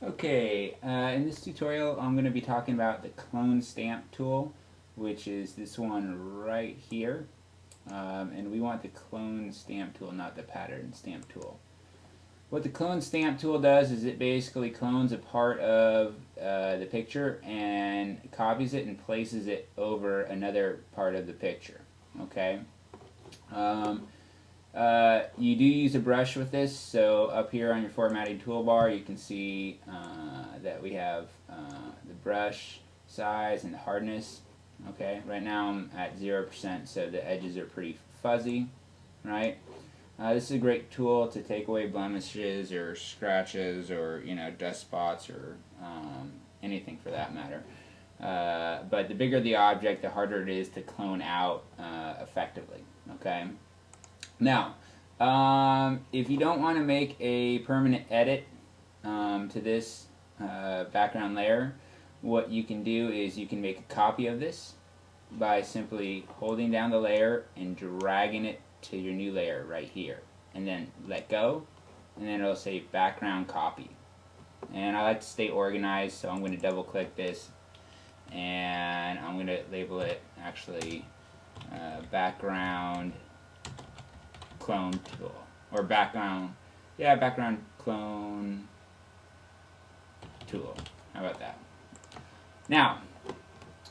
Okay, in this tutorial I'm going to be talking about the clone stamp tool, which is this one right here. And we want the clone stamp tool, not the pattern stamp tool. What the clone stamp tool does is it basically clones a part of the picture and copies it and places it over another part of the picture. Okay. You do use a brush with this, so up here on your formatting toolbar you can see that we have the brush size and the hardness. Okay, right now I'm at 0%, so the edges are pretty fuzzy, right? This is a great tool to take away blemishes or scratches or dust spots or anything for that matter. But the bigger the object, the harder it is to clone out effectively. Okay. Now, if you don't want to make a permanent edit to this background layer, what you can do is you can make a copy of this by simply holding down the layer and dragging it to your new layer right here. And then let go, and then it'll say background copy. And I like to stay organized, so I'm going to double click this, and I'm going to label it actually background clone tool, or background clone tool. How about that? Now,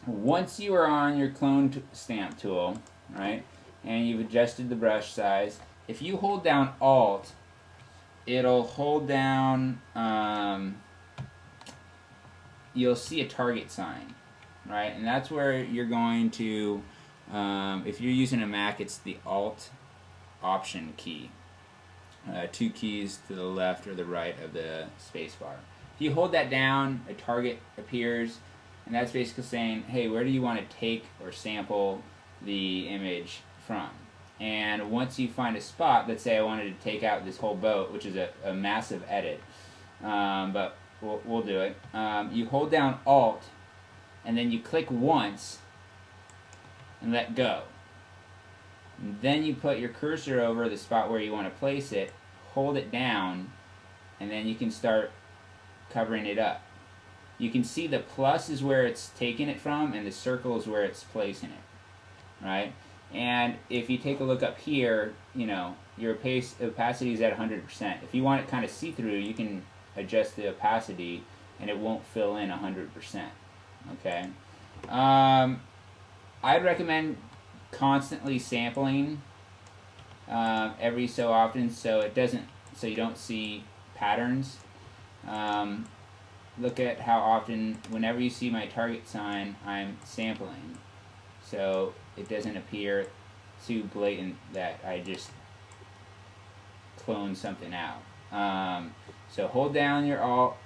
once you are on your clone stamp tool, right, and you've adjusted the brush size, if you hold down Alt, it'll hold down, you'll see a target sign, right, and that's where you're going to, if you're using a Mac, it's the Alt Option key. Two keys to the left or the right of the spacebar. If you hold that down, a target appears, and that's basically saying, hey, where do you want to take or sample the image from? And once you find a spot, let's say I wanted to take out this whole boat, which is a massive edit, but we'll do it. You hold down Alt, and then you click once, and let go. Then you put your cursor over the spot where you want to place it, hold it down, and then you can start covering it up. You can see the plus is where it's taking it from, and the circle is where it's placing it, right? And if you take a look up here, your opacity is at 100%. If you want it kind of see-through, you can adjust the opacity, and it won't fill in 100%. Okay. I'd recommend constantly sampling every so often, so you don't see patterns. Look at how often, whenever you see my target sign, I'm sampling, so it doesn't appear too blatant that I just clone something out. So hold down your Alt,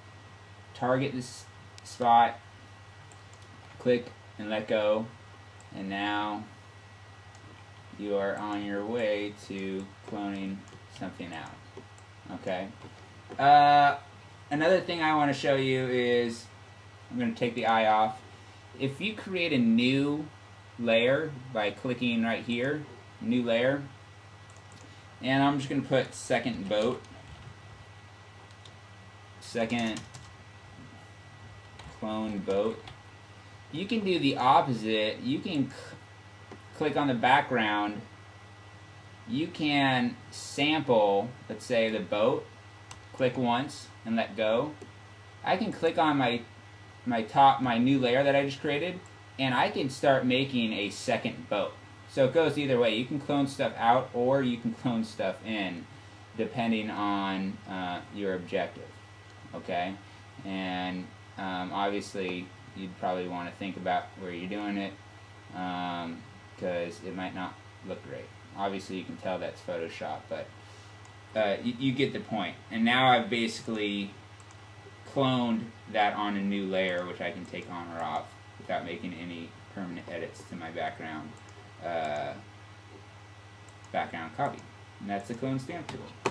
target this spot, click and let go, and now you are on your way to cloning something out. Okay. Another thing I want to show you is, I'm going to take the eye off. If you create a new layer by clicking right here, new layer, and I'm just going to put second boat, second clone boat. You can do the opposite. You can click on the background. You can sample, let's say, the boat. Click once and let go. I can click on my new layer that I just created, and I can start making a second boat. So it goes either way. You can clone stuff out, or you can clone stuff in, depending on your objective. Okay, and obviously you'd probably want to think about where you're doing it, because it might not look great. Obviously you can tell that's Photoshop, but you get the point. And now I've basically cloned that on a new layer, which I can take on or off without making any permanent edits to my background copy. And that's the clone stamp tool.